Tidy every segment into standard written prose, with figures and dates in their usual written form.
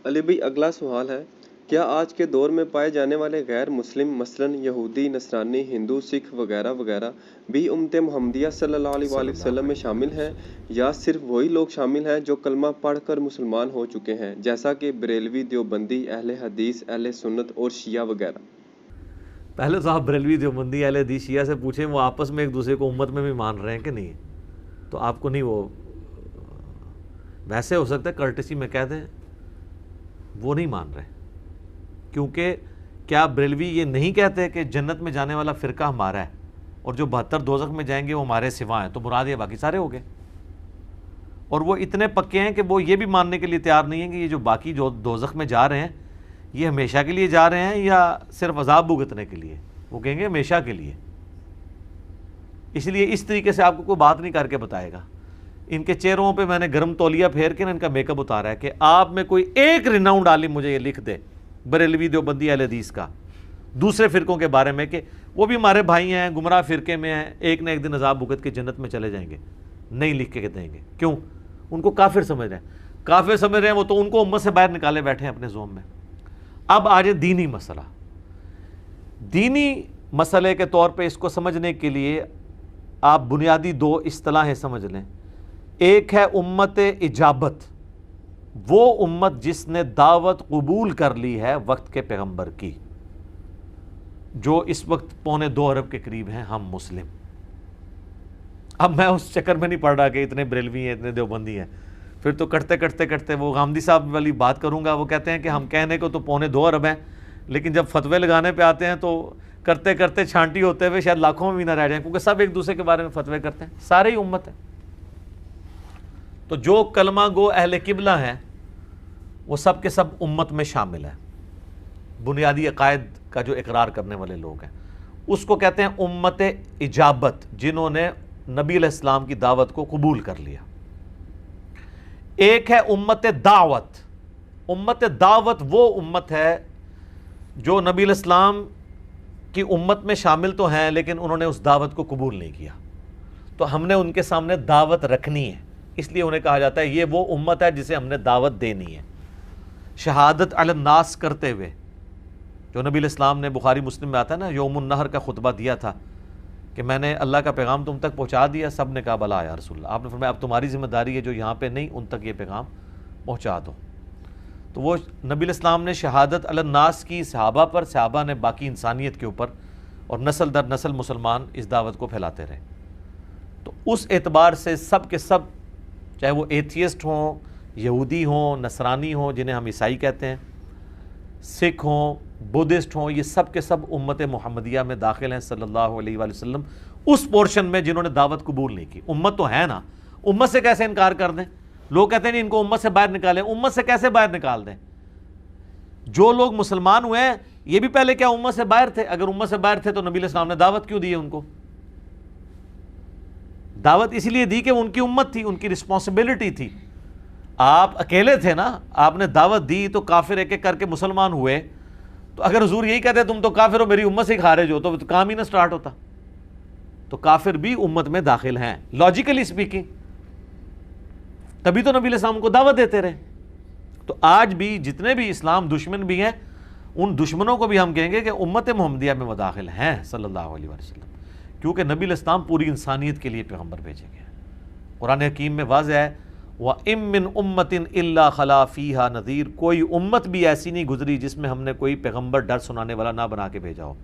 علی بھائی اگلا سوال ہے، کیا آج کے دور میں پائے جانے والے غیر مسلم مثلاً یہودی، نصرانی، ہندو، سکھ وغیرہ وغیرہ بھی امت محمدیہ صلی اللہ علیہ وآلہ وسلم میں شامل ہیں، یا صرف وہی لوگ شامل ہیں جو کلمہ پڑھ کر مسلمان ہو چکے ہیں، جیسا کہ بریلوی، دیوبندی، اہل حدیث، اہل سنت اور شیعہ وغیرہ؟ پہلے تو آپ بریلوی، دیوبندی، اہل حدیث، شیعہ سے پوچھیں وہ آپس میں ایک دوسرے کو امت میں بھی مان رہے ہیں کہ نہیں، تو آپ کو نہیں، وہ ویسے ہو سکتا ہے کرٹسی میں کہہ دیں وہ نہیں مان رہے، کیونکہ کیا بریلوی یہ نہیں کہتے کہ جنت میں جانے والا فرقہ ہمارا ہے اور جو 72 دوزخ میں جائیں گے وہ ہمارے سوا ہیں، تو مراد یہ باقی سارے ہو گئے؟ اور وہ اتنے پکے ہیں کہ وہ یہ بھی ماننے کے لیے تیار نہیں ہیں کہ یہ جو باقی جو دوزخ میں جا رہے ہیں یہ ہمیشہ کے لیے جا رہے ہیں یا صرف عذاب بھگتنے کے لیے، وہ کہیں گے ہمیشہ کے لیے۔ اس لیے اس طریقے سے آپ کو کوئی بات نہیں کر کے بتائے گا۔ ان کے چہروں پہ میں نے گرم تولیہ پھیر کے ان کا میک اپ اتارا ہے کہ آپ میں کوئی ایک ریناؤنڈ عالم مجھے یہ لکھ دے بریلوی، دیوبندی، اہل حدیث کا دوسرے فرقوں کے بارے میں کہ وہ بھی ہمارے بھائی ہیں، گمراہ فرقے میں ہیں، ایک نہ ایک دن عذاب بھگت کے جنت میں چلے جائیں گے، نہیں لکھ کے دیں گے۔ کیوں؟ ان کو کافر سمجھ رہے ہیں، کافر سمجھ رہے ہیں وہ، تو ان کو امت سے باہر نکالے بیٹھے ہیں اپنے زوم میں۔ اب آج دینی مسئلہ، دینی مسئلے کے طور پہ اس کو سمجھنے کے لیے آپ بنیادی دو اصطلاحیں سمجھ لیں۔ ایک ہے امت اجابت، وہ امت جس نے دعوت قبول کر لی ہے وقت کے پیغمبر کی، جو اس وقت 1.25 ارب کے قریب ہیں ہم مسلم۔ اب میں اس چکر میں نہیں پڑ رہا کہ اتنے بریلوی ہیں، اتنے دیوبندی ہیں، پھر تو کٹتے کٹتے کٹتے وہ غامدی صاحب والی بات کروں گا، وہ کہتے ہیں کہ ہم کہنے کو تو 1.25 ارب ہیں، لیکن جب فتوے لگانے پہ آتے ہیں تو کرتے کرتے چھانٹی ہوتے ہوئے شاید لاکھوں میں بھی نہ رہ جائیں، کیونکہ سب ایک دوسرے کے بارے میں فتوے کرتے ہیں، سارے ہی امت ہیں۔ تو جو کلمہ گو اہل قبلہ ہیں وہ سب کے سب امت میں شامل ہیں، بنیادی عقائد کا جو اقرار کرنے والے لوگ ہیں، اس کو کہتے ہیں امت اجابت، جنہوں نے نبی علیہ السلام کی دعوت کو قبول کر لیا۔ ایک ہے امت دعوت۔ امت دعوت وہ امت ہے جو نبی علیہ السلام کی امت میں شامل تو ہیں لیکن انہوں نے اس دعوت کو قبول نہیں کیا، تو ہم نے ان کے سامنے دعوت رکھنی ہے، اس لیے انہیں کہا جاتا ہے یہ وہ امت ہے جسے ہم نے دعوت دینی ہے۔ شہادت علی الناس کرتے ہوئے، جو نبی علیہ السلام نے بخاری مسلم میں آتا ہے نا، یوم النحر کا خطبہ دیا تھا کہ میں نے اللہ کا پیغام تم تک پہنچا دیا، سب نے کہا بلا یا رسول اللہ۔ آپ نے فرمایا اب تمہاری ذمہ داری ہے جو یہاں پہ نہیں ان تک یہ پیغام پہنچا دو۔ تو وہ نبی علیہ السلام نے شہادت علی الناس کی صحابہ پر، صحابہ نے باقی انسانیت کے اوپر، اور نسل در نسل مسلمان اس دعوت کو پھیلاتے رہے۔ تو اس اعتبار سے سب کے سب، چاہے وہ ایتھیسٹ ہوں، یہودی ہوں، نصرانی ہوں جنہیں ہم عیسائی کہتے ہیں، سکھ ہوں، بدھسٹ ہوں، یہ سب کے سب امت محمدیہ میں داخل ہیں صلی اللہ علیہ وآلہ وسلم، اس پورشن میں جنہوں نے دعوت قبول نہیں کی۔ امت تو ہے نا، امت سے کیسے انکار کر دیں؟ لوگ کہتے ہیں نہیں ان کو امت سے باہر نکالیں، امت سے کیسے باہر نکال دیں؟ جو لوگ مسلمان ہوئے ہیں یہ بھی پہلے کیا امت سے باہر تھے؟ اگر امت سے باہر تھے تو نبی علیہ السلام نے دعوت کیوں دی ہے ان کو؟ دعوت اس لیے دی کہ ان کی امت تھی، ان کی رسپانسبلٹی تھی۔ آپ اکیلے تھے نا، آپ نے دعوت دی تو کافر ایک ایک کر کے مسلمان ہوئے، تو اگر حضور یہی کہتے تم تو کافر ہو، میری امت سے خارج ہو، تو کام ہی نہ سٹارٹ ہوتا۔ تو کافر بھی امت میں داخل ہیں لاجیکلی سپیکنگ، تبھی تو نبی علیہ السلام کو دعوت دیتے رہے۔ تو آج بھی جتنے بھی اسلام دشمن بھی ہیں، ان دشمنوں کو بھی ہم کہیں گے کہ امت محمدیہ میں وہ داخل ہیں صلی اللہ علیہ وسلم، کیونکہ نبی علیہ السلام پوری انسانیت کے لیے پیغمبر بھیجے گئے ہیں۔ قرآن حکیم میں واضح ہے وَإِن مِّن أُمَّةٍ إِلَّا خَلَا فِيهَا نَذِيرٌ، کوئی امت بھی ایسی نہیں گزری جس میں ہم نے کوئی پیغمبر ڈر سنانے والا نہ بنا کے بھیجا ہو۔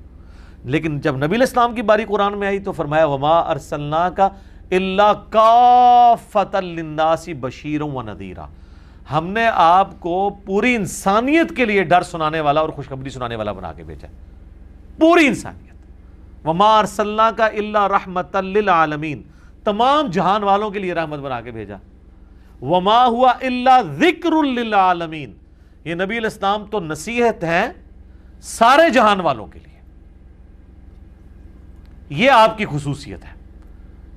لیکن جب نبی علیہ السلام کی باری قرآن میں آئی تو فرمایا وَمَا أَرْسَلْنَاكَ إِلَّا كَافَّةً لِلنَّاسِ بَشِيرًا وَنَذِيرًا، ہم نے آپ کو پوری انسانیت کے لیے ڈر سنانے والا اور خوشخبری سنانے والا بنا کے بھیجا، پوری انسانیت۔ وَمَا أَرْسَلْنَاكَ إِلَّا رَحْمَةً لِلْعَالَمِينَ، تمام جہان والوں کے لیے رحمت بنا کے بھیجا۔ وَمَا هُوَ إِلَّا ذِكْرٌ لِلْعَالَمِينَ، یہ نبی علیہ السلام تو نصیحت ہے سارے جہان والوں کے لیے۔ یہ آپ کی خصوصیت ہے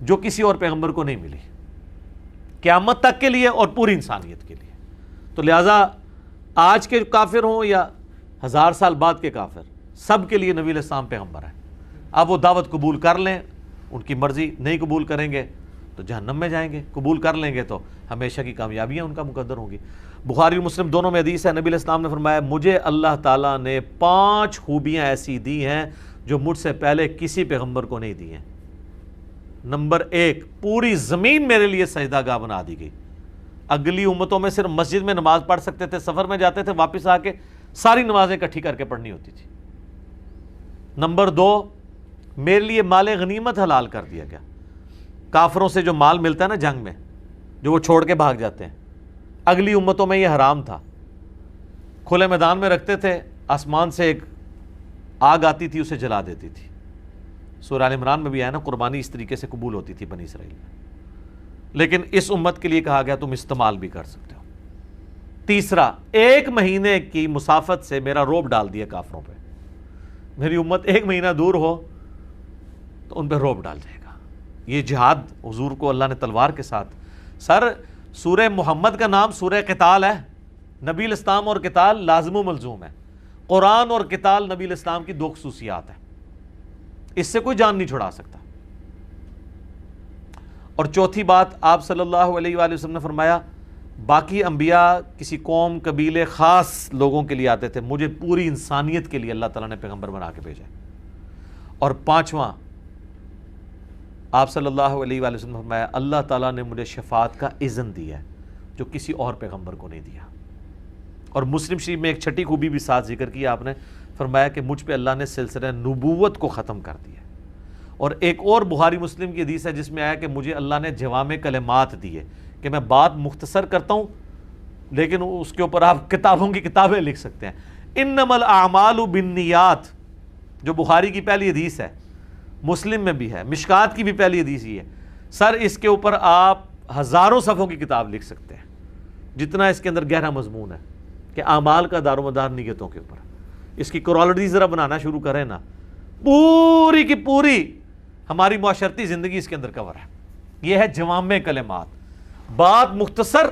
جو کسی اور پیغمبر کو نہیں ملی، قیامت تک کے لیے اور پوری انسانیت کے لیے۔ تو لہٰذا آج کے کافر ہوں یا 1000 سال بعد کے کافر، سب کے لیے نبی علیہ السلام پیغمبر ہے۔ اب وہ دعوت قبول کر لیں، ان کی مرضی، نہیں قبول کریں گے تو جہنم میں جائیں گے، قبول کر لیں گے تو ہمیشہ کی کامیابیاں ان کا مقدر ہوں گی۔ بخاری اور مسلم دونوں میں حدیث ہے، نبی علیہ السلام نے فرمایا مجھے اللہ تعالیٰ نے 5 خوبیاں ایسی دی ہیں جو مجھ سے پہلے کسی پیغمبر کو نہیں دی ہیں۔ نمبر 1، پوری زمین میرے لیے سجدہ گاہ بنا دی گئی۔ اگلی امتوں میں صرف مسجد میں نماز پڑھ سکتے تھے، سفر میں جاتے تھے، واپس آ کے ساری نمازیں اکٹھی کر کے پڑھنی ہوتی تھی۔ نمبر 2، میرے لیے مال غنیمت حلال کر دیا گیا۔ کافروں سے جو مال ملتا ہے نا جنگ میں، جو وہ چھوڑ کے بھاگ جاتے ہیں، اگلی امتوں میں یہ حرام تھا، کھلے میدان میں رکھتے تھے، آسمان سے ایک آگ آتی تھی اسے جلا دیتی تھی۔ سورہ آل عمران میں بھی آیا نا، قربانی اس طریقے سے قبول ہوتی تھی بنی اسرائیل میں، لیکن اس امت کے لیے کہا گیا تم استعمال بھی کر سکتے ہو۔ تیسرا، 1 مہینے کی مسافت سے میرا روب ڈال دیا کافروں پہ، میری امت 1 مہینہ دور ہو تو ان پہ روب ڈال جائے گا۔ یہ جہاد حضور کو اللہ نے تلوار کے ساتھ، سر سورہ محمد کا نام سورہ قتال ہے، نبی الاسلام اور قتال لازم و ملزوم ہے۔ قرآن اور قتال نبی الاسلام کی 2 خصوصیات ہیں، اس سے کوئی جان نہیں چھڑا سکتا۔ اور چوتھی بات، آپ صلی اللہ علیہ وآلہ وسلم نے فرمایا باقی انبیاء کسی قوم قبیلے خاص لوگوں کے لیے آتے تھے، مجھے پوری انسانیت کے لیے اللہ تعالیٰ نے پیغمبر بنا کے بھیجا۔ اور 5واں، آپ صلی اللہ علیہ وآلہ وسلم نے فرمایا اللہ تعالیٰ نے مجھے شفاعت کا اذن دیا ہے جو کسی اور پیغمبر کو نہیں دیا۔ اور مسلم شریف میں ایک 6ٹھی خوبی بھی ساتھ ذکر کی، آپ نے فرمایا کہ مجھ پہ اللہ نے سلسلہ نبوت کو ختم کر دیا۔ اور ایک اور بخاری مسلم کی حدیث ہے جس میں آیا کہ مجھے اللہ نے جوامع کلمات دیے، کہ میں بات مختصر کرتا ہوں لیکن اس کے اوپر آپ کتابوں کی کتابیں لکھ سکتے ہیں۔ انما الاعمال بالنیات، جو بخاری کی پہلی حدیث ہے، مسلم میں بھی ہے، مشکات کی بھی پہلی حدیث ہی ہے۔ سر اس کے اوپر آپ ہزاروں صفحوں کی کتاب لکھ سکتے ہیں، جتنا اس کے اندر گہرا مضمون ہے کہ اعمال کا دار و مدار نیتوں کے اوپر۔ اس کی کرالٹی ذرا بنانا شروع کریں نا، پوری کی پوری ہماری معاشرتی زندگی اس کے اندر کور ہے۔ یہ ہے جوامع کلمات، بات مختصر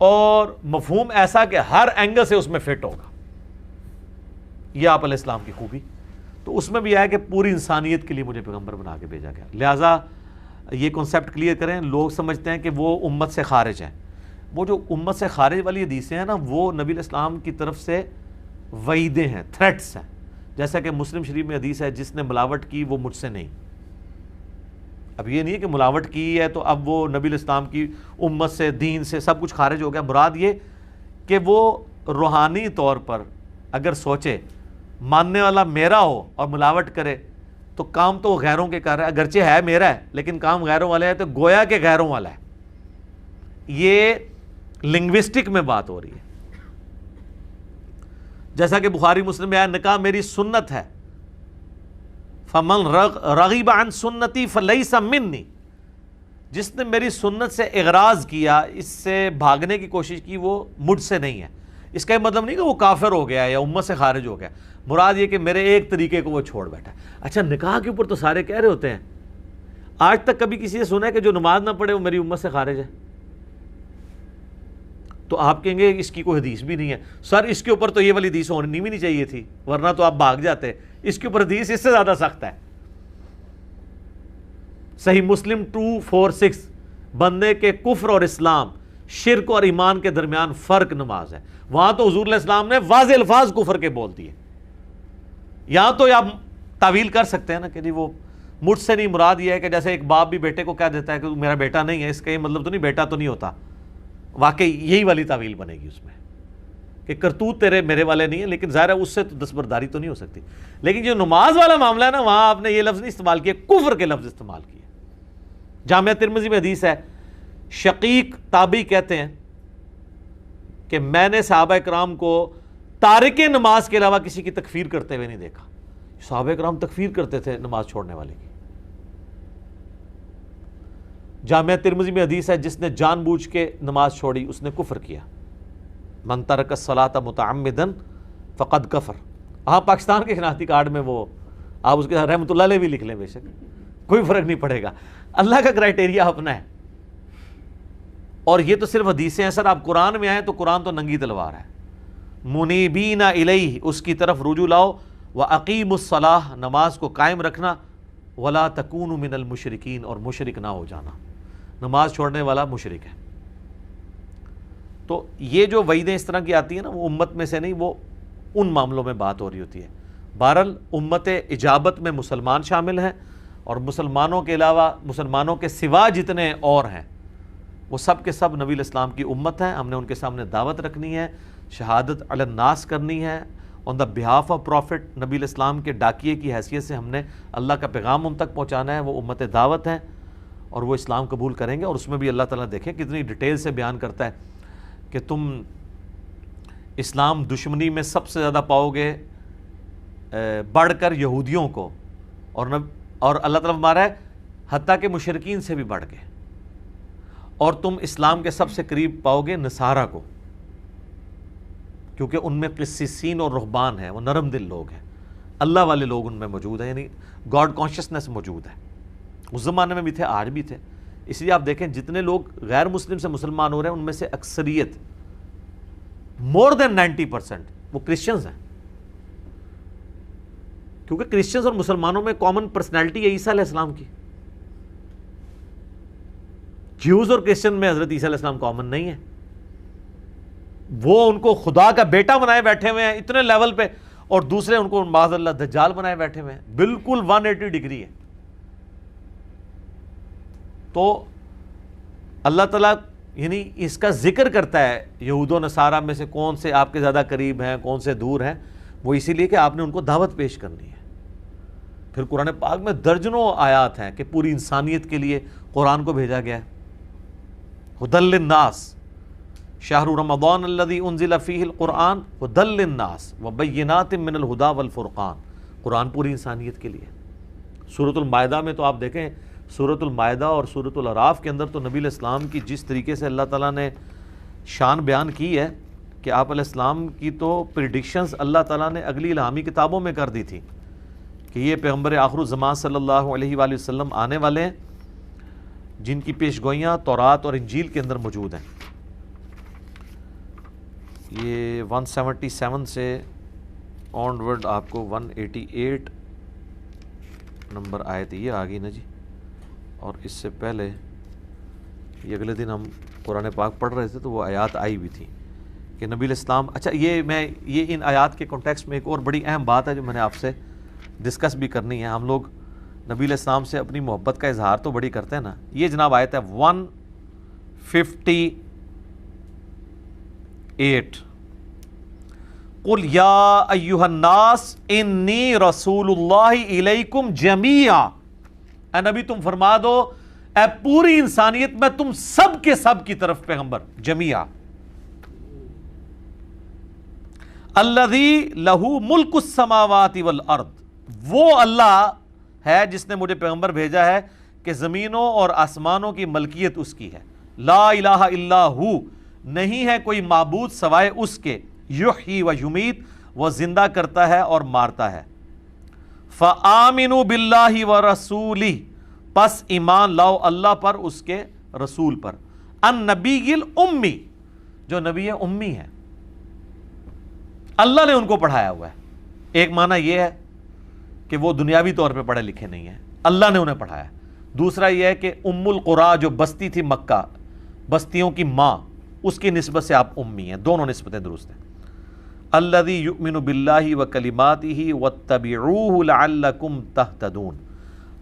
اور مفہوم ایسا کہ ہر اینگل سے اس میں فٹ ہوگا۔ یہ آپ علیہ السلام کی خوبی۔ تو اس میں بھی آیا کہ پوری انسانیت کے لیے مجھے پیغمبر بنا کے بھیجا گیا۔ لہٰذا یہ کنسیپٹ کلیئر کریں۔ لوگ سمجھتے ہیں کہ وہ امت سے خارج ہیں، وہ جو امت سے خارج والی حدیثیں ہیں نا، وہ نبی علیہ السلام کی طرف سے وعیدیں ہیں، تھریٹس ہیں۔ جیسا کہ مسلم شریف میں حدیث ہے جس نے ملاوٹ کی وہ مجھ سے نہیں۔ اب یہ نہیں ہے کہ ملاوٹ کی ہے تو اب وہ نبی علیہ السلام کی امت سے، دین سے سب کچھ خارج ہو گیا۔ مراد یہ کہ وہ روحانی طور پر اگر سوچے ماننے والا میرا ہو اور ملاوٹ کرے تو کام تو غیروں کے کر رہا ہے، اگرچہ ہے میرا ہے لیکن کام غیروں والا ہے، تو گویا کہ غیروں والا ہے۔ یہ لنگوسٹک میں بات ہو رہی ہے۔ جیسا کہ بخاری مسلم میں آیا نکاح میری سنت ہے، فمن رغب عن سنتی فلیس منی، جس نے میری سنت سے اغراض کیا، اس سے بھاگنے کی کوشش کی، وہ مجھ سے نہیں ہے۔ اس کا یہ مطلب نہیں کہ وہ کافر ہو گیا یا امت سے خارج ہو گیا، مراد یہ کہ میرے ایک طریقے کو وہ چھوڑ بیٹھا۔ اچھا، نکاح کے اوپر تو سارے کہہ رہے ہوتے ہیں، آج تک کبھی کسی نے سنا ہے کہ جو نماز نہ پڑھے وہ میری امت سے خارج ہے؟ تو آپ کہیں گے اس کی کوئی حدیث بھی نہیں ہے۔ سر اس کے اوپر تو یہ والی حدیث ہونی بھی نہیں چاہیے تھی، ورنہ تو آپ بھاگ جاتے۔ اس کے اوپر حدیث اس سے زیادہ سخت ہے۔ صحیح مسلم 246، بندے کے کفر اور اسلام، شرک اور ایمان کے درمیان فرق نماز ہے۔ وہاں تو حضور علیہ السلام نے واضح الفاظ کفر کے بول دیے۔ یہاں تو آپ تعویل کر سکتے ہیں نا کہ جی وہ مجھ سے نہیں، مراد یہ ہے کہ جیسے ایک باپ بھی بیٹے کو کہہ دیتا ہے کہ میرا بیٹا نہیں ہے، اس کا یہ مطلب تو نہیں بیٹا تو نہیں ہوتا۔ واقعی یہی والی تعویل بنے گی اس میں کہ کرتوت تیرے میرے والے نہیں ہیں، لیکن ظاہر ہے اس سے تو دستبرداری تو نہیں ہو سکتی۔ لیکن جو نماز والا معاملہ ہے نا، وہاں آپ نے یہ لفظ نہیں استعمال کیا، کفر کے لفظ استعمال کیے۔ جامعہ ترمذی میں حدیث ہے، شقیق تابعی کہتے ہیں کہ میں نے صحابہ کرام کو تارک نماز کے علاوہ کسی کی تکفیر کرتے ہوئے نہیں دیکھا۔ صحابہ کرام تکفیر کرتے تھے نماز چھوڑنے والے کی۔ جامعہ ترمذی میں حدیث ہے، جس نے جان بوجھ کے نماز چھوڑی اس نے کفر کیا۔ من ترک الصلاۃ متعمدا فقد کفر۔ ہاں، پاکستان کے شناختی کارڈ میں وہ آپ اس کے ساتھ رحمۃ اللہ علیہ بھی لکھ لیں، بے شک کوئی فرق نہیں پڑے گا، اللہ کا کرائٹیریا اپنا ہے۔ اور یہ تو صرف حدیثیں ہیں۔ سر آپ قرآن میں آئیں تو قرآن تو ننگی تلوار ہے۔ منیبین الیہ، اس کی طرف رجوع لاؤ، واقیموا الصلاۃ، نماز کو قائم رکھنا، ولا تکونوا من المشرکین، اور مشرک نہ ہو جانا۔ نماز چھوڑنے والا مشرک ہے۔ تو یہ جو وعیدیں اس طرح کی آتی ہیں نا، وہ امت میں سے نہیں، وہ ان معاملوں میں بات ہو رہی ہوتی ہے۔ بہرحال امت اجابت میں مسلمان شامل ہیں، اور مسلمانوں کے علاوہ، مسلمانوں کے سوا جتنے اور ہیں، وہ سب کے سب نبی الاسلام کی امت ہیں۔ ہم نے ان کے سامنے دعوت رکھنی ہے، شہادت علی الناس کرنی ہے، آن دا بہاف آف پروفٹ، نبی الاسلام کے ڈاکیے کی حیثیت سے ہم نے اللہ کا پیغام ان تک پہنچانا ہے۔ وہ امت دعوت ہیں اور وہ اسلام قبول کریں گے، اور اس میں بھی اللہ تعالیٰ دیکھیں کتنی ڈیٹیل سے بیان کرتا ہے کہ تم اسلام دشمنی میں سب سے زیادہ پاؤ گے بڑھ کر یہودیوں کو، اور اللہ تعالیٰ فرما رہا ہے حتیٰ کہ مشرکین سے بھی بڑھ کے، اور تم اسلام کے سب سے قریب پاؤ گے نصارہ کو، کیونکہ ان میں قسیسین اور رہبان ہیں، وہ نرم دل لوگ ہیں، اللہ والے لوگ ان میں موجود ہیں، یعنی گاڈ کانشسنس موجود ہے۔ اس زمانے میں بھی تھے، آج بھی تھے۔ اس لیے آپ دیکھیں جتنے لوگ غیر مسلم سے مسلمان ہو رہے ہیں ان میں سے اکثریت more than 90% وہ کرسچنز ہیں، کیونکہ کرسچنز اور مسلمانوں میں کامن پرسنالٹی ہے عیسیٰ علیہ السلام کی۔ جیوز اور کرسچن میں حضرت عیسیٰ علیہ السلام کامن نہیں ہے، وہ ان کو خدا کا بیٹا بنائے بیٹھے ہوئے ہیں اتنے لیول پہ، اور دوسرے ان کو معاذ اللہ دجال بنائے بیٹھے ہوئے ہیں، بالکل 180 ڈگری ہے۔ تو اللہ تعالیٰ یعنی اس کا ذکر کرتا ہے یہود و نصارہ میں سے کون سے آپ کے زیادہ قریب ہیں، کون سے دور ہیں، وہ اسی لیے کہ آپ نے ان کو دعوت پیش کرنی ہے۔ پھر قرآن پاک میں درجنوں آیات ہیں کہ پوری انسانیت کے لیے قرآن کو بھیجا گیا ہے۔ ہدی للناس شہر رمضان الذی انزل فیہ القرآن ہدی للناس وبینات من الہدی والفرقان، قرآن پوری انسانیت کے لیے۔ سورۃ المائدہ میں تو آپ دیکھیں، سورۃ المائدہ اور سورۃ الاعراف کے اندر تو نبی علیہ السلام کی جس طریقے سے اللہ تعالیٰ نے شان بیان کی ہے کہ آپ علیہ السلام کی تو پریڈکشنز اللہ تعالیٰ نے اگلی الہامی کتابوں میں کر دی تھی کہ یہ پیغمبر آخر الزمان صلی اللہ علیہ وآلہ وسلم آنے والے ہیں، جن کی پیشگوئیاں تورات اور انجیل کے اندر موجود ہیں۔ یہ 177 سے آن ورڈ آپ کو 188 نمبر آیت یہ آ گئی نا جی، اور اس سے پہلے یہ اگلے دن ہم قرآن پاک پڑھ رہے تھے تو وہ آیات آئی بھی تھی کہ نبی علیہ السلام، اچھا یہ ان آیات کے کانٹیکسٹ میں ایک اور بڑی اہم بات ہے جو میں نے آپ سے ڈسکس بھی کرنی ہے۔ ہم لوگ نبی علیہ السلام سے اپنی محبت کا اظہار تو بڑی کرتے ہیں نا۔ یہ جناب آیت ہے 158، قل یا ایھا الناس انی رسول اللہ الیکم جمیعا، اے نبی تم فرما دو اے پوری انسانیت میں تم سب کے سب کی طرف پیغمبر، جمیعا، الذی لہ ملک السماوات والارض، وہ اللہ ہے جس نے مجھے پیغمبر بھیجا ہے کہ زمینوں اور آسمانوں کی ملکیت اس کی ہے، لا الہ الا ہو، نہیں ہے کوئی معبود سوائے اس کے، یحیی و یمیت، وہ زندہ کرتا ہے اور مارتا ہے، فآمنوا باللہ ورسولہ، پس ایمان لاؤ اللہ پر، اس کے رسول پر، النبی الامی، جو نبی امی ہے، اللہ نے ان کو پڑھایا ہوا ہے۔ ایک معنی یہ ہے کہ وہ دنیاوی طور پہ پڑھے لکھے نہیں ہیں، اللہ نے انہیں پڑھایا۔ دوسرا یہ ہے کہ ام القریٰ جو بستی تھی مکہ، بستیوں کی ماں، اس کی نسبت سے آپ امی ہیں، دونوں نسبتیں درست ہیں۔ الذی یؤمن باللہ وکلماتہ واتبعوہ لعلکم تہتدون،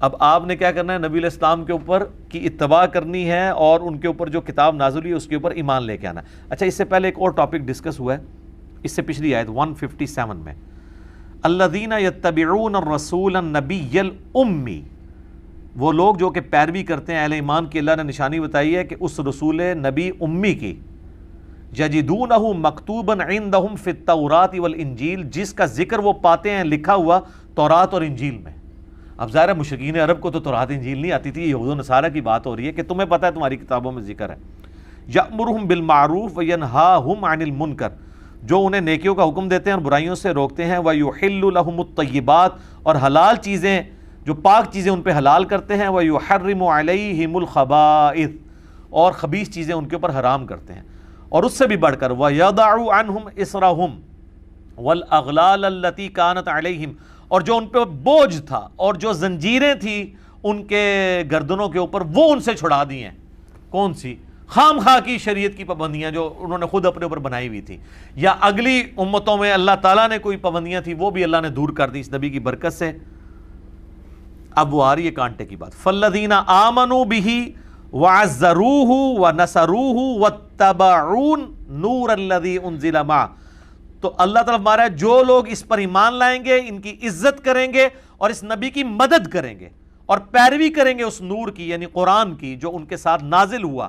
اب آپ نے کیا کرنا ہے؟ نبی علیہ السلام کے اوپر کی اتباع کرنی ہے اور ان کے اوپر جو کتاب نازل ہوئی اس کے اوپر ایمان لے کے آنا ہے۔ اچھا، اس سے پہلے ایک اور ٹاپک ڈسکس ہوا ہے، اس سے پچھلی آیت 157 میں، الذین یتبعون الرسول النبی الامی، وہ لوگ جو کہ پیروی کرتے ہیں اہل ایمان کی، اللہ نے نشانی بتائی ہے کہ اس رسول نبی امی کی، یجدونہ مکتوبا عندہم فی التوراۃ والانجیل، جس کا ذکر وہ پاتے ہیں لکھا ہوا تورات اور انجیل میں۔ اب ظاہر ہے مشرکین عرب کو تو تورات انجیل نہیں آتی تھی، یہود و نصارہ کی بات ہو رہی ہے کہ تمہیں پتہ ہے تمہاری کتابوں میں ذکر ہے۔ یأمرہم بالمعروف وینہاہم عن المنکر، جو انہیں نیکیوں کا حکم دیتے ہیں اور برائیوں سے روکتے ہیں، وَيُحِلُّ لَهُمُ الطَّيِّبَاتِ، اور حلال چیزیں جو پاک چیزیں ان پہ حلال کرتے ہیں، وَيُحَرِّمُ عَلَيْهِمُ الْخَبَائِثِ، اور خبیث چیزیں ان کے اوپر حرام کرتے ہیں۔ اور اس سے بھی بڑھ کر وَيَضَعُ عَنْهُمْ إِصْرَهُمْ وَالْأَغْلَالَ الَّتِي كَانَتْ عَلَيْهِمْ، اور جو ان پہ بوجھ تھا اور جو زنجیریں تھی ان کے گردنوں کے اوپر، وہ ان سے چھڑا دی ہیں۔ کون سی؟ خام خواہ کی شریعت کی پابندیاں جو انہوں نے خود اپنے اوپر بنائی ہوئی تھی، یا اگلی امتوں میں اللہ تعالیٰ نے کوئی پابندیاں تھی وہ بھی اللہ نے دور کر دی اس نبی کی برکت سے۔ اب وہ آ رہی ہے کانٹے کی بات، فالذین آمنوا بہ وعزروہ ونصروہ واتبعوا النور الذی انزل معہ۔ تو اللہ تعالیٰ فرما رہا ہے جو لوگ اس پر ایمان لائیں گے، ان کی عزت کریں گے اور اس نبی کی مدد کریں گے اور پیروی کریں گے اس نور کی یعنی قرآن کی جو ان کے ساتھ نازل ہوا،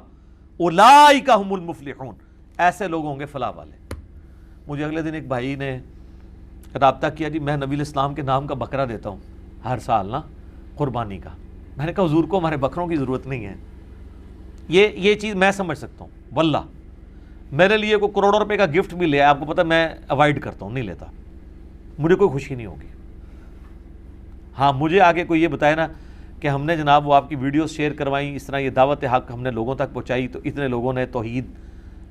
اولئک ھم المفلحون، ایسے لوگ ہوں گے فلاح والے۔ مجھے اگلے دن ایک بھائی نے رابطہ کیا، جی میں نبی الاسلام کے نام کا بکرا دیتا ہوں ہر سال نا، قربانی کا۔ میں نے کہا حضور کو ہمارے بکروں کی ضرورت نہیں ہے، یہ چیز میں سمجھ سکتا ہوں، واللہ میرے لیے کوئی کروڑوں روپے کا گفٹ بھی لے، آپ کو پتہ میں اوائڈ کرتا ہوں، نہیں لیتا، مجھے کوئی خوشی نہیں ہوگی۔ ہاں مجھے آگے کوئی یہ بتائے نا کہ ہم نے جناب وہ آپ کی ویڈیوز شیئر کروائیں، اس طرح یہ دعوت حق ہم نے لوگوں تک پہنچائی تو اتنے لوگوں نے توحید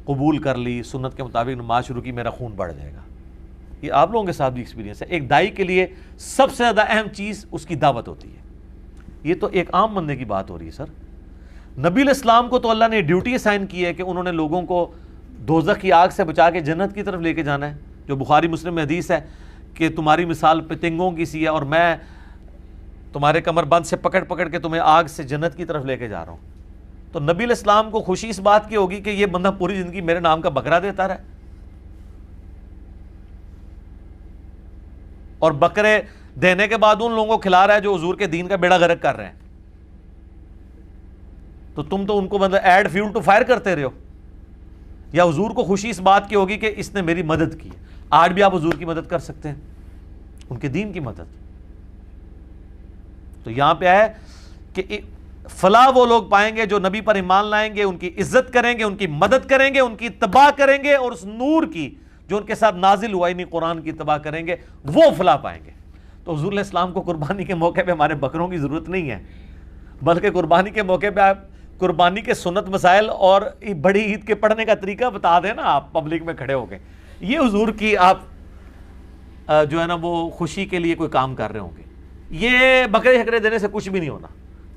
قبول کر لی، سنت کے مطابق نماز شروع کی، میرا خون بڑھ جائے گا۔ یہ آپ لوگوں کے ساتھ بھی ایکسپیرینس ہے۔ ایک دائی کے لیے سب سے زیادہ اہم چیز اس کی دعوت ہوتی ہے۔ یہ تو ایک عام بندے کی بات ہو رہی ہے سر۔ نبی الاسلام کو تو اللہ نے ڈیوٹی اسائن کی ہے کہ انہوں نے لوگوں کو دوزخ کی آگ سے بچا کے جنت کی طرف لے کے جانا ہے، جو بخاری مسلم میں حدیث ہے کہ تمہاری مثال پتنگوں کی سی ہے اور میں تمہارے کمر بند سے پکڑ پکڑ کے تمہیں آگ سے جنت کی طرف لے کے جا رہا ہوں۔ تو نبی الاسلام کو خوشی اس بات کی ہوگی کہ یہ بندہ پوری زندگی میرے نام کا بکرا دیتا رہا اور بکرے دینے کے بعد ان لوگوں کو کھلا رہا ہے جو حضور کے دین کا بیڑا غرق کر رہے ہیں۔ تو تم تو ان کو مطلب ایڈ فیول ٹو فائر کرتے رہے ہو۔ یا حضور کو خوشی اس بات کی ہوگی کہ اس نے میری مدد کی۔ آج بھی آپ حضور کی مدد کر سکتے ہیں، ان کے دین کی مدد۔ تو یہاں پہ ہے کہ فلاح وہ لوگ پائیں گے جو نبی پر ایمان لائیں گے، ان کی عزت کریں گے، ان کی مدد کریں گے، ان کی اتباع کریں گے اور اس نور کی جو ان کے ساتھ نازل ہوا یعنی قرآن کی اتباع کریں گے، وہ فلاح پائیں گے۔ تو حضور علیہ السلام کو قربانی کے موقع پہ ہمارے بکروں کی ضرورت نہیں ہے، بلکہ قربانی کے موقع پہ آپ قربانی کے سنت مسائل اور بڑی عید کے پڑھنے کا طریقہ بتا دیں نا آپ پبلک میں کھڑے ہو کے، یہ حضور کی آپ جو ہے نا وہ خوشی کے لیے کوئی کام کر رہے ہوں گے۔ یہ بکرے شکرے دینے سے کچھ بھی نہیں ہونا۔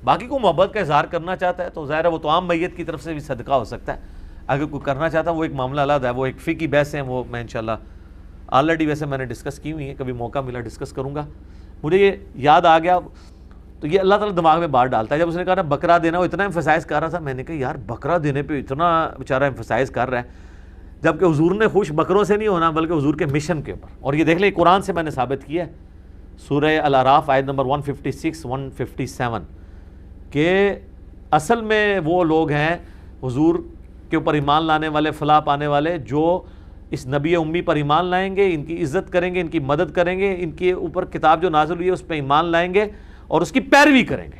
باقی کو محبت کا اظہار کرنا چاہتا ہے تو ظاہر ہے وہ تو عام میت کی طرف سے بھی صدقہ ہو سکتا ہے، اگر کوئی کرنا چاہتا ہے وہ ایک معاملہ علیحدہ ہے، وہ ایک فقہی بحث ہیں، وہ میں انشاءاللہ آلریڈی ویسے میں نے ڈسکس کی ہوئی ہیں، کبھی موقع ملا ڈسکس کروں گا۔ مجھے یہ یاد آ گیا تو یہ اللہ تعالیٰ دماغ میں بات ڈالتا ہے۔ جب اس نے کہا نا بکرا دینا، وہ اتنا ایمفسائز کر رہا تھا، میں نے کہا یار بکرا دینے پہ اتنا بیچارہ ایمفسائز کر رہا ہے، جبکہ حضور نے خوش بکروں سے نہیں ہونا بلکہ حضور کے مشن کے اوپر۔ اور یہ دیکھ لیں قرآن سے میں نے ثابت کیا ہے، سورہ الاعراف آیت نمبر 156 157 کہ اصل میں وہ لوگ ہیں حضور کے اوپر ایمان لانے والے، فلاح پانے والے، جو اس نبی امی پر ایمان لائیں گے، ان کی عزت کریں گے، ان کی مدد کریں گے، ان کے اوپر کتاب جو نازل ہوئی ہے اس پہ ایمان لائیں گے اور اس کی پیروی کریں گے۔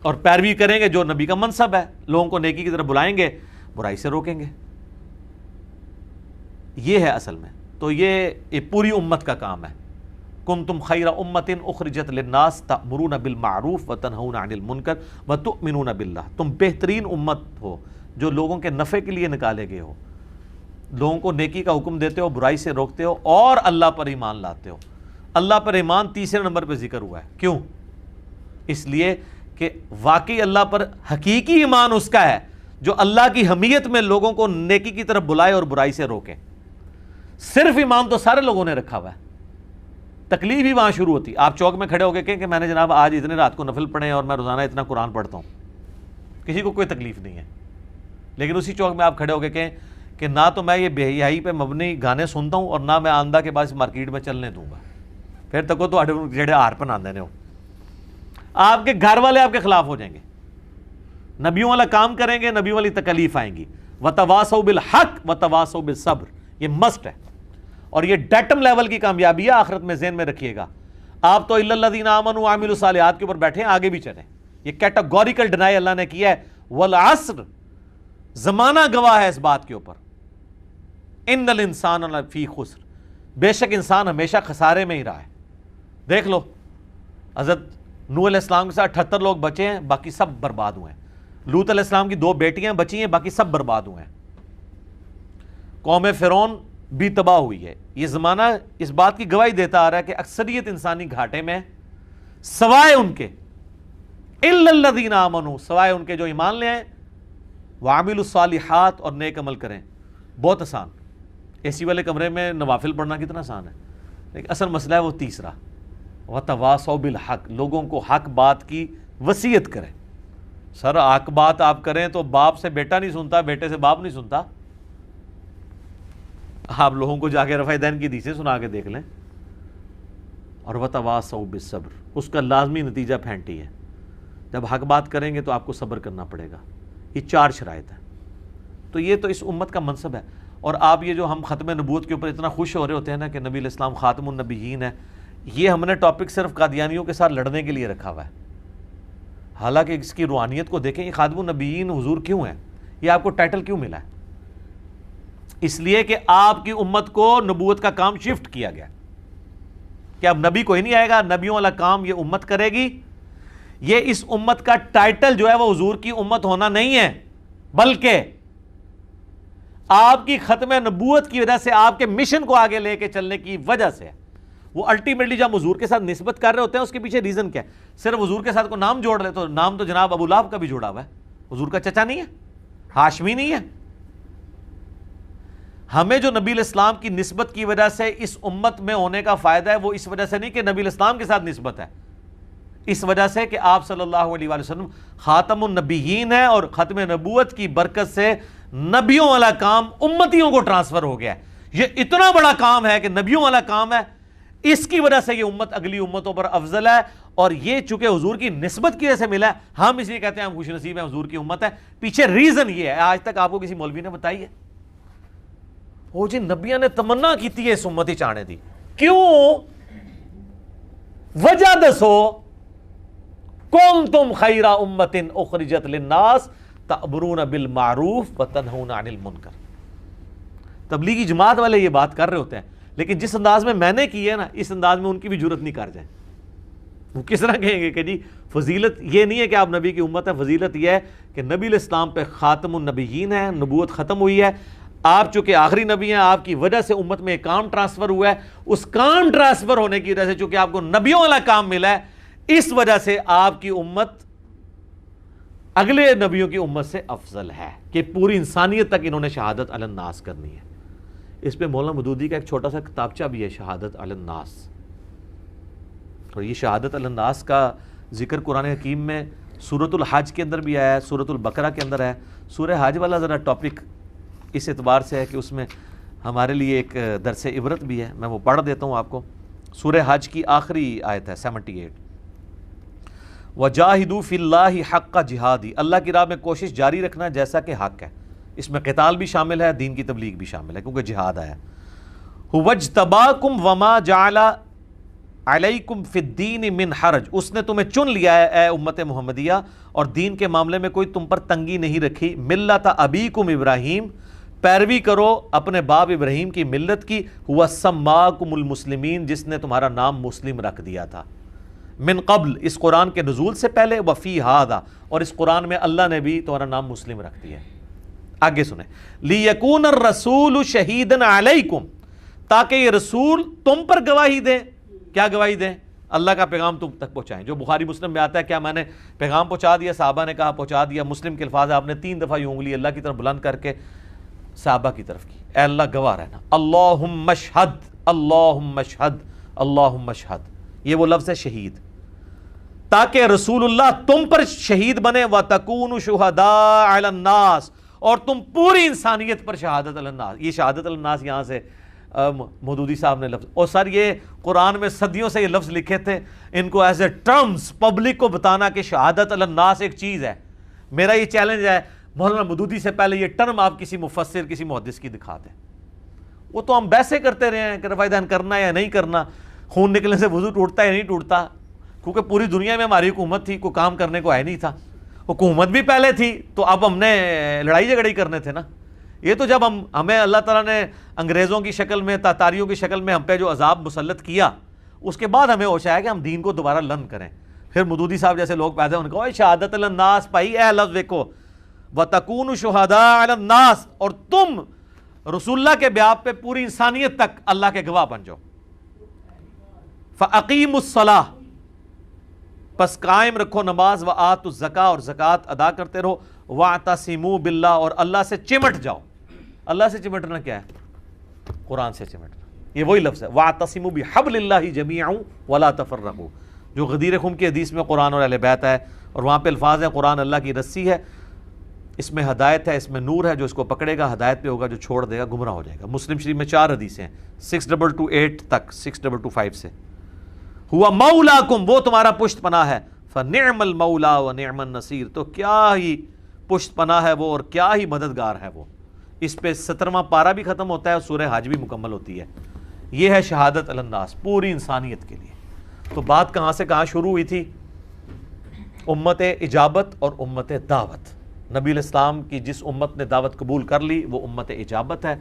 اور پیروی کریں گے جو نبی کا منصب ہے، لوگوں کو نیکی کی طرف بلائیں گے، برائی سے روکیں گے۔ یہ ہے اصل میں، تو یہ پوری امت کا کام ہے۔ کنتم خیر امت اخرجت للناس تأمرون بالمعروف وتنہون عن المنکر وتؤمنون باللہ۔ تم بہترین امت ہو جو لوگوں کے نفع کے لیے نکالے گئے ہو، لوگوں کو نیکی کا حکم دیتے ہو، برائی سے روکتے ہو اور اللہ پر ایمان لاتے ہو۔ اللہ پر ایمان تیسرے نمبر پہ ذکر ہوا ہے، کیوں؟ اس لیے کہ واقعی اللہ پر حقیقی ایمان اس کا ہے جو اللہ کی حمیت میں لوگوں کو نیکی کی طرف بلائے اور برائی سے روکے۔ صرف ایمان تو سارے لوگوں نے رکھا ہوا ہے، تکلیف ہی وہاں شروع ہوتی۔ آپ چوک میں کھڑے ہو کے کہیں کہ میں نے جناب آج اتنے رات کو نفل پڑھے اور میں روزانہ اتنا قرآن پڑھتا ہوں، کسی کو کوئی تکلیف نہیں ہے۔ لیکن اسی چوک میں آپ کھڑے ہو کے کہیں کہ نہ تو میں یہ بے حیائی پہ مبنی گانے سنتا ہوں اور نہ میں آندہ کے بعد مارکیٹ میں چلنے دوں گا، پھر تک تو جڑے ہار پن آندے نے ہو، آپ کے گھر والے آپ کے خلاف ہو جائیں گے۔ نبیوں والا کام کریں گے، نبیوں والی تکلیف آئیں گی۔ وتواصوا بالحق وتواصوا بالصبر، یہ مسٹ ہے اور یہ ڈیٹم لیول کی کامیابی ہے، آخرت میں ذہن میں رکھیے گا۔ آپ تو الا الذین آمنوا وعملوا الصالحات کے اوپر بیٹھے ہیں، آگے بھی چلیں۔ یہ کیٹاگوریکل ڈینائی اللہ نے کیا ہے، والعصر، زمانہ گواہ ہے اس بات کے اوپر، ان الانسان لفی خسر، بے شک انسان ہمیشہ خسارے میں ہی رہا ہے۔ دیکھ لو حضرت نوح علیہ السلام کے ساتھ 78 لوگ بچے ہیں، باقی سب برباد ہوئے ہیں۔ لوط علیہ السلام کی 2 بیٹیاں بچی ہیں، باقی سب برباد ہوئے ہیں۔ قوم فرعون بھی تباہ ہوئی ہے۔ یہ زمانہ اس بات کی گواہی دیتا آ رہا ہے کہ اکثریت انسانی گھاٹے میں، سوائے ان کے الا الذین آمنوا، سوائے ان کے جو ایمان لے آئیں، وعملوا الصالحات، اور نیک عمل کریں. بہت آسان. اے سی والے کمرے میں نوافل پڑھنا کتنا آسان ہے، لیکن اصل مسئلہ ہے وہ تیسرا، وتواصوا بالحق، لوگوں کو حق بات کی وصیت کریں. سر حق بات آپ کریں تو باپ سے بیٹا نہیں سنتا، بیٹے سے باپ نہیں سنتا. آپ لوگوں کو جا کے رفع دین کی حدیثیں سنا کے دیکھ لیں. اور وتواصوا بالصبر، اس کا لازمی نتیجہ پھینٹی ہے. جب حق بات کریں گے تو آپ کو صبر کرنا پڑے گا. یہ 4 شرائط ہیں. تو یہ تو اس امت کا منصب ہے. اور آپ یہ جو ہم ختم نبوت کے اوپر اتنا خوش ہو رہے ہوتے ہیں نا کہ نبی علیہ السلام خاتم النبیین ہے، یہ ہم نے ٹاپک صرف قادیانیوں کے ساتھ لڑنے کے لیے رکھا ہوا ہے. حالانکہ اس کی روحانیت کو دیکھیں، یہ خاتم النبیین حضور کیوں ہے؟ یہ آپ کو ٹائٹل کیوں ملا ہے؟ اس لیے کہ آپ کی امت کو نبوت کا کام شفٹ کیا گیا کہ اب نبی کوئی نہیں آئے گا، نبیوں والا کام یہ امت کرے گی. یہ اس امت کا ٹائٹل جو ہے وہ حضور کی امت ہونا نہیں ہے، بلکہ آپ کی ختم نبوت کی وجہ سے، آپ کے مشن کو آگے لے کے چلنے کی وجہ سے. وہ الٹیمیٹلی جب حضور کے ساتھ نسبت کر رہے ہوتے ہیں اس کے پیچھے ریزن کیا ہے؟ صرف حضور کے ساتھ کو نام جوڑ لے تو نام تو جناب ابو لہب کا بھی جوڑا ہوا ہے، حضور کا چچا نہیں ہے، ہاشمی نہیں ہے. ہمیں جو نبی علیہ السلام کی نسبت کی وجہ سے اس امت میں ہونے کا فائدہ ہے، وہ اس وجہ سے نہیں کہ نبی علیہ السلام کے ساتھ نسبت ہے، اس وجہ سے کہ آپ صلی اللہ علیہ وآلہ وسلم خاتم النبیین ہے، اور ختم نبوت کی برکت سے نبیوں والا کام امتیوں کو ٹرانسفر ہو گیا ہے. یہ اتنا بڑا کام ہے کہ نبیوں والا کام ہے، اس کی وجہ سے یہ امت اگلی امتوں پر افضل ہے. اور یہ چونکہ حضور کی نسبت کی وجہ سے ملا ہے، ہم اس لیے کہتے ہیں ہم خوش نصیب ہیں، حضور کی امت ہے. پیچھے ریزن یہ ہے، آج تک آپ کو کسی مولوی نے بتائی ہے؟ وہ جی نبیوں نے تمنا کیتی ہے اس امتی چاہنے دی، کیوں؟ وجہ دسو. کنتم خیر امت اخرجت للناس تأمرون بالمعروف وتنہون عن المنکر. تبلیغی جماعت والے یہ بات کر رہے ہوتے ہیں، لیکن جس انداز میں نے کی ہے نا، اس انداز میں ان کی بھی جرت نہیں کر جائے. وہ کس طرح کہیں گے کہ جی فضیلت یہ نہیں ہے کہ آپ نبی کی امت ہے، فضیلت یہ ہے کہ نبی علیہ السلام پہ خاتم النبیین ہے، نبوت ختم ہوئی ہے. آپ چونکہ آخری نبی ہیں، آپ کی وجہ سے امت میں ایک کام ٹرانسفر ہوا ہے. اس کام ٹرانسفر ہونے کی وجہ سے چونکہ آپ کو نبیوں والا کام ملا ہے، اس وجہ سے آپ کی امت اگلے نبیوں کی امت سے افضل ہے کہ پوری انسانیت تک انہوں نے شہادت علی الناس کرنی ہے. اس پہ مولانا مودودی کا ایک چھوٹا سا کتابچہ بھی ہے، شہادت علی الناس. اور یہ شہادت علی الناس کا ذکر قرآن حکیم میں سورۃ الحج کے اندر بھی آیا ہے، سورۃ البقرہ کے اندر ہے. سورہ حج والا ذرا ٹاپک اس اعتبار سے ہے کہ اس میں ہمارے لیے ایک درس عبرت بھی ہے. میں وہ پڑھ دیتا ہوں آپ کو. سورہ حج کی آخری آیت ہے 78. وَجَاهِدُوا فِي اللَّهِ حَقَّ جِهَادِ، اللہ کی راہ میں کوشش جاری رکھنا جیسا کہ حق ہے. اس میں قتال بھی شامل ہے، دین کی تبلیغ بھی شامل ہے، کیونکہ جہاد آیا. وَاجْتَبَاكُمْ وَمَا جَعَلَ عَلَيْكُمْ فِي الدِّينِ مِنْ حَرَج، اس نے تمہیں چن لیا ہے اے امت محمدیہ، اور دین کے معاملے میں کوئی تم پر تنگی نہیں رکھی. ملت ابیکم ابراہیم، پیروی کرو اپنے باپ ابراہیم کی ملت کی. هُوَ سَمَّاكُمُ الْمُسْلِمِينَ، جس نے تمہارا نام مسلم رکھ دیا تھا. من قبل، اس قرآن کے نزول سے پہلے. وفی ہذا، اور اس قرآن میں اللہ نے بھی تمہارا نام مسلم رکھ دیا ہے. آگے سنیں. لیکون الرسول شہیدن علیکم، تاکہ یہ رسول تم پر گواہی دیں. کیا گواہی دیں؟ اللہ کا پیغام تم تک پہنچائیں. جو بخاری مسلم میں آتا ہے، کیا میں نے پیغام پہنچا دیا؟ صحابہ نے کہا پہنچا دیا. مسلم کے الفاظ ہے، آپ نے 3 دفعہ یہ انگلی اللہ کی طرف بلند کر کے صحابہ کی طرف کی. اے اللہ گواہ رہنا. اللہم اشہد، اللہم اشہد، اللہم اشہد. یہ وہ لفظ ہے شہید، تاکہ رسول اللہ تم پر شہید بنے. وَتَكُونُوا شُهَدَاءَ عَلَى النَّاسِ، اور تم پوری انسانیت پر شہادت علی الناس. یہ شہادت علی الناس یہاں سے مودودی صاحب نے لفظ، اور سر یہ قرآن میں صدیوں سے یہ لفظ لکھے تھے. ان کو ایز اے ٹرمز پبلک کو بتانا کہ شہادت علی الناس ایک چیز ہے. میرا یہ چیلنج ہے، مولانا مودودی سے پہلے یہ ٹرم آپ کسی مفسر، کسی محدث کی دکھا دیں. وہ تو ہم بحثیں کرتے رہے ہیں کہ رفع دین کرنا ہے یا نہیں کرنا، خون نکلنے سے وضو ٹوٹتا ہے یا نہیں ٹوٹتا، کیونکہ پوری دنیا میں ہماری حکومت تھی، کوئی کام کرنے کو آئے نہیں تھا. حکومت بھی پہلے تھی تو اب ہم نے لڑائی جھگڑے کرنے تھے نا. یہ تو جب ہمیں اللہ تعالیٰ نے انگریزوں کی شکل میں، تاتاریوں کی شکل میں ہم پہ جو عذاب مسلط کیا، اس کے بعد ہمیں ہوش آیا کہ ہم دین کو دوبارہ لرن کریں. پھر مودودی صاحب جیسے لوگ پیدا ہونے کو شہادت علی الناس پائی، اے لفظ دیکھو، وَتَكُونُوا شُهَدَاءَ عَلَى النَّاسِ، اور تم رسول اللہ کے بیان پہ پوری انسانیت تک اللہ کے گواہ بن جاؤ. فَأَقِيمُوا الصَّلَاةَ، پس قائم رکھو نماز وآتوا الزکاۃ اور زکوٰۃ ادا کرتے رہو واعتصموا باللہ اور اللہ سے چمٹ جاؤ. اللہ سے چمٹنا کیا ہے؟ قرآن سے چمٹنا. یہ وہی لفظ ہے واعتصموا بحبل اللہ جمیعا ولا تفرقوا جو غدیر خم کی حدیث میں قرآن اور اہل بیت ہے, اور وہاں پہ الفاظ ہے قرآن اللہ کی رسی ہے, اس میں ہدایت ہے, اس میں نور ہے, جو اس کو پکڑے گا ہدایت پہ ہوگا, جو چھوڑ دے گا گمراہ ہو جائے گا. مسلم شریف میں 4 حدیثیں ہیں 6228 تک 6225 سے. ہوا مولاکم وہ تمہارا پشت پناہ ہے, فنعم المولا ونعم النصیر تو کیا ہی پشت پناہ ہے وہ اور کیا ہی مددگار ہے وہ. اس پہ 17واں پارہ بھی ختم ہوتا ہے اور سورہ حج بھی مکمل ہوتی ہے. یہ ہے شہادت علی الناس پوری انسانیت کے لیے. تو بات کہاں سے کہاں شروع ہوئی تھی؟ امت اجابت اور امت دعوت. نبی علیہ السلام کی جس امت نے دعوت قبول کر لی وہ امت اجابت ہے,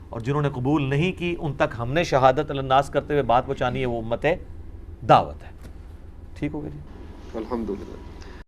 اور جنہوں نے قبول نہیں کی ان تک ہم نے شہادت علی الناس کرتے ہوئے بات پہنچانی ہے, وہ امت دعوت ہے. ٹھیک ہو گیا جی؟ الحمدللہ.